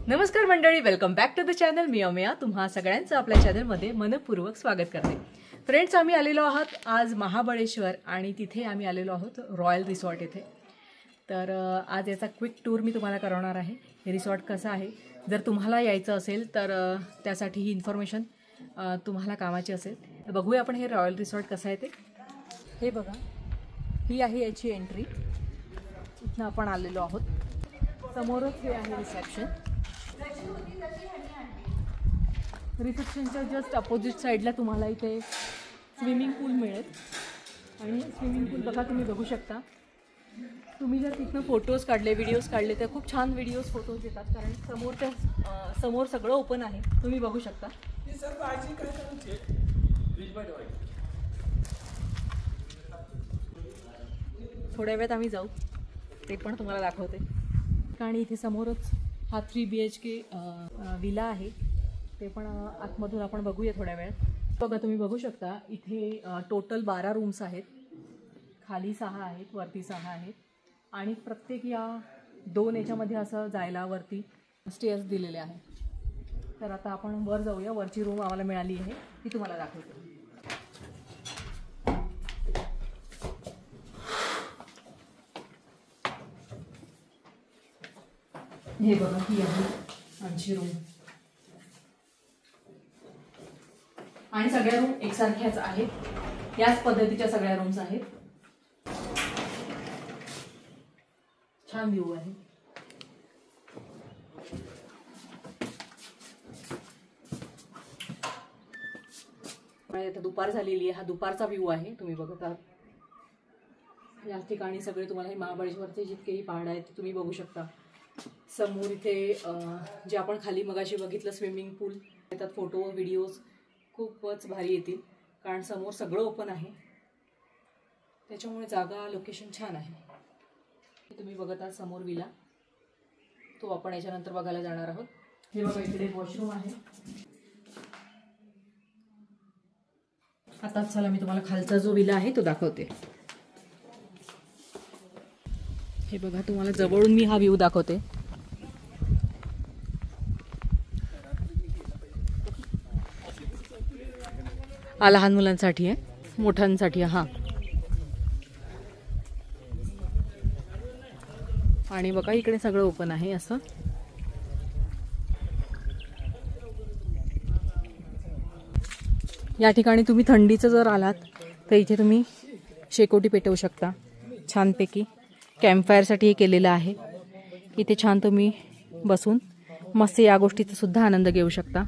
नमस्कार मंडळी, welcome back to the channel. मी अमेया तुम्हा सगळ्यांचं आपल्या चॅनलमध्ये मनपूर्वक स्वागत करते. फ्रेंड्स, आम्ही आलेलो आहोत आज महाबळेश्वर आणि तिथे आम्ही आलेलो आहोत रॉयल रिसॉर्ट येथे. तर आज याचा क्विक टूर मी तुम्हाला करवणार आहे. हे रिसॉर्ट कसं आहे, जर तुम्हाला यायचं असेल तर त्यासाठी ही इन्फॉर्मेशन तुम्हाला कामाची असेल. तर बघूया आपण हे रॉयल रिसॉर्ट कसं आहे ते. हे बघा, ही आहे याची एंट्री. इथनं आपण आलेलो आहोत. समोरच हे आहे रिसेप्शन. रिसेप्शनच्या जस्ट अपोजिट साईडला तुम्हाला इथे स्विमिंग पूल मिळेल. आणि स्विमिंग पूल बघा, तुम्ही बघू शकता. तुम्ही जर तिथनं फोटोज काढले, व्हिडिओज काढले तर खूप छान व्हिडिओज फोटोज येतात, कारण समोर सगळं ओपन आहे. तुम्ही बघू शकता. थोड्या वेळात आम्ही जाऊ, ते पण तुम्हाला दाखवते. आणि इथे समोरच हा 3 BHK विला आहे, ते पण आतमधून आपण बघूया थोड्या वेळात. बघा, तुम्ही बघू शकता इथे टोटल 12 रूम्स आहेत. खाली 6 आहेत, वरती 6 आहेत. आणि प्रत्येक या 2 याच्यामध्ये असं जायला वरती स्टेअर्स दिलेले आहेत. तर आता आपण वर जाऊया. वरची रूम आम्हाला मिळाली आहे, ती तुम्हाला दाखवते. हे बघा, ही आहे आमची रूम. आणि सगळ्या रूम एकसारख्याच आहेत. याच पद्धतीच्या सगळ्या रूम्स आहेत. छान व्ह्यू आहे. आता दुपार झालेली आहे. हा दुपारचा व्ह्यू आहे, तुम्ही बघत आहात. या ठिकाणी सगळे तुम्हाला हे महाबळेश्वरचे जितकेही पहाड आहेत ते तुम्ही बघू शकता. समोर इथे जे आपण खाली मगाशी बघितलं स्विमिंग पूल, त्यात फोटो व्हिडिओज खूपच भारी येतील, कारण समोर सगळं ओपन आहे. त्याच्यामुळे जागा लोकेशन छान आहे. तुम्ही बघत आहात समोर विला, तो आपण याच्यानंतर बघायला जाणार आहोत. हे बघा, इकडे वॉशरूम आहे. आता चला मी तुम्हाला खालचा जो विला आहे तो दाखवते. हे बघा, तुम्हाला जवळून मी हा व्ह्यू दाखवते. लहान मुलांसाठी आहे, मोठ्यांसाठी हा. आणि बघा, इकडे सगळं ओपन आहे असं. या ठिकाणी तुम्ही थंडीचं जर आलात तर इथे तुम्ही शेकोटी पेटवू शकता छानपैकी. कॅम्पफायरसाठी हे केलेलं आहे. इथे छान तुम्ही बसून मस्त या गोष्टीचा सुद्धा आनंद घेऊ शकता.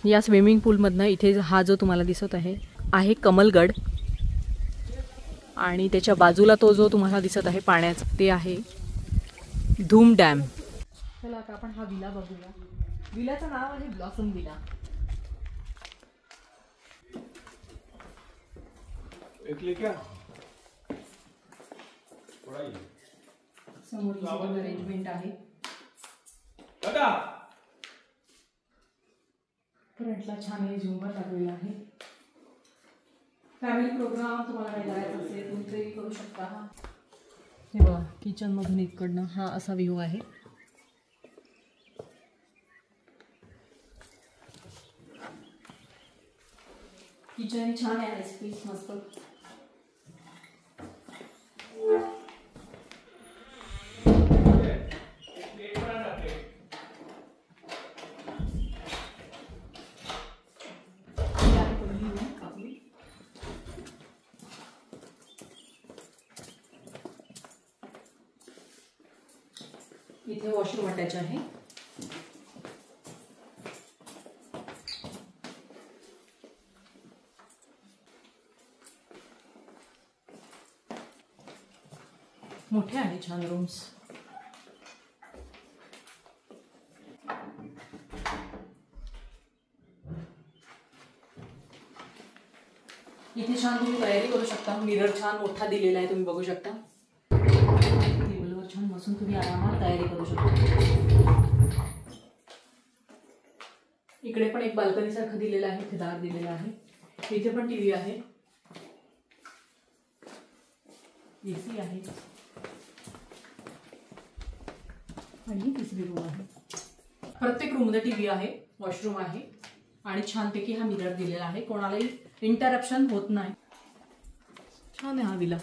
या स्विमिंग पूलमधनं इथे हा जो तुम्हाला दिसत आहे कमलगड. आणि त्याच्या बाजूला तो जो तुम्हाला दिसत आहे पाण्याचा, ते आहे धूम डॅम. चला आता आपण हा विला बघूया. विलाचं नाव आहे ब्लॉसम विला. समोर अरेंजमेंट आहे. फ्रंटला छान हे झुंबर लागलेलं आहे. फॅमिली प्रोग्राम तुम्हाला काही करायचं असेल तुम्ही करू शकता. हे बघा, किचन मधून इकडनं हा असा व्ह्यू आहे. किचन छान आहे, स्पेस मस्त. इथे वॉशरूम अटॅच आहे. मोठे आहे छान रूम्स. इथे छान तुम्ही तयारी करू शकता. मिरर छान मोठा दिलेला आहे, तुम्ही बघू शकता. टेबलवर छान बसून तुम्ही आरामात तयारी करू शकता. इकडे पण एक बाल्कनी सारखं दिलेलं आहे, इथे दार दिलेलं आहे. इथे पण टीव्ही आहे, एसी आहे आणि ही तिसरी रूम आहे. प्रत्येक रूममध्ये टीव्ही आहे, वॉशरूम आहे आणि छानपैकी हा मिरर दिलेला आहे. कोणालाही इंटरप्शन होत नाही. छान आहे हा विला.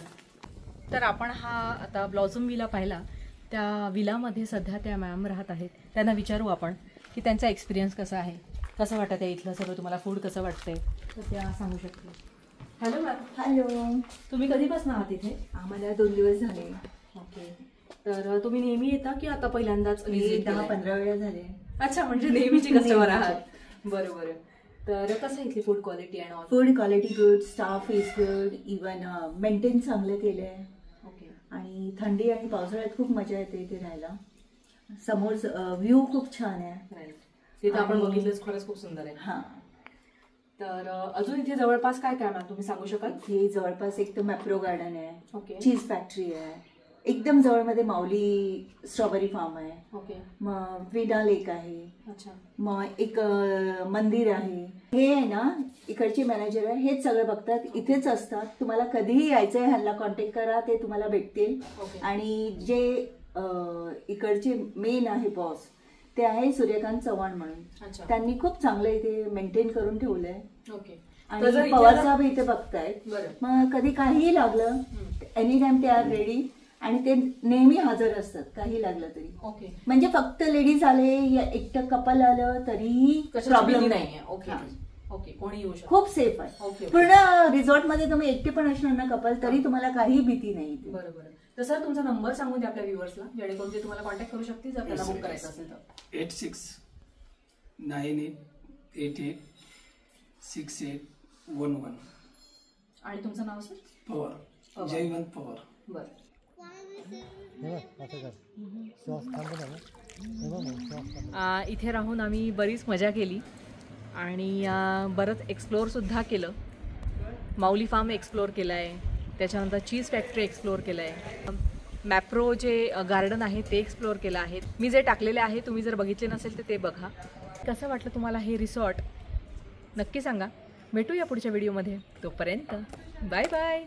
तर आपण हा आता ब्लॉझम विला पाहिला. त्या विलामध्ये सध्या त्या मॅम राहत आहेत. त्यांना विचारू आपण की त्यांचा एक्सपिरियन्स कसा आहे, कसं वाटतं आहे इथलं सगळं, तुम्हाला फूड कसं वाटतंय, तर त्या सांगू शकते. Hello ma'am. हॅलो. तुम्ही कधीपासून आहात इथे? आम्हाला 2 दिवस झाले. ओके. तर तुम्ही नेहमी येता की आता पहिल्यांदाच? 10-15 वेळा झाले. अच्छा, म्हणजे नेहमीची कस्टमर आहात. बरोबर. तर कसं आहे इथली food quality and all? Food quality good, staff is good, even maintain चांगलं केलंय. ओके. आणि थंडी आणि पावसाळ्यात खूप मजा येते इथे राहायला. समोर व्ह्यू खूप छान आहे. राईट. तिथं आपण बघितलंच, खरंच खूप सुंदर आहे. हां. तर अजून इथे जवळपास काय काय मॅम तुम्ही सांगू शकाल? इथे जवळपास एक तर मॅप्रो गार्डन आहे. ओके. चीज फॅक्टरी आहे. एकदम जवळमध्ये माऊली स्ट्रॉबेरी फार्म आहे. ओके. मग विडा लेक आहे. अच्छा. मग एक मंदिर आहे. हे आहे ना, इकडचे मॅनेजर आहे, हेच सगळं बघतात, इथेच असतात. तुम्हाला कधीही यायचं आहे ह्यांना कॉन्टॅक्ट करा, ते तुम्हाला भेटतील. ओके. आणि जे इकडचे मेन आहे बॉस, ते आहे सूर्यकांत चव्हाण म्हणून. अच्छा. त्यांनी खूप चांगलं इथे मेंटेन करून ठेवलंय. ओके. आणि पवार साहेब इथे बघतायत. बरं. मग कधी काहीही लागलं, एनी टाइम ते आर रेडी आणि ते नेहमी हजर असतात, काही लागलं तरी. ओके. म्हणजे फक्त लेडीज आले या एकटं कपल आलं तरीही प्रॉब्लेम नाही. ओके. ओके. कोणी येऊ शकतो. खूप सेफ आहे. ओके. पूर्ण रिसॉर्ट मध्ये तुम्ही एकटे पण असणार ना कपल, तरी तुम्हाला काही भीती नाही. बरोबर. तर सर तुमचा नंबर सांगून द्या आपल्या व्ह्युअर्सला, जेणेकरून ते तुम्हाला कॉन्टॅक्ट करू शकतील जर आपल्याला बुक करायचं असेल तर. 8698886811. आणि तुमचं नाव सर? पवार, जयवंत पवार. बरं. इथे राहून आम्ही बरीच मजा केली आणि बरंच एक्सप्लोअरसुद्धा केलं. माऊली फार्म एक्सप्लोअर केलं आहे, त्याच्यानंतर चीज फॅक्टरी एक्सप्लोअर केलं आहे, मॅप्रो जे गार्डन आहे ते एक्सप्लोअर केलं आहे. मी जे टाकलेले आहे तुम्ही जर बघितले नसेल तर ते बघा. कसं वाटलं तुम्हाला हे रिसॉर्ट नक्की सांगा. भेटूया पुढच्या व्हिडिओमध्ये. तोपर्यंत बाय बाय.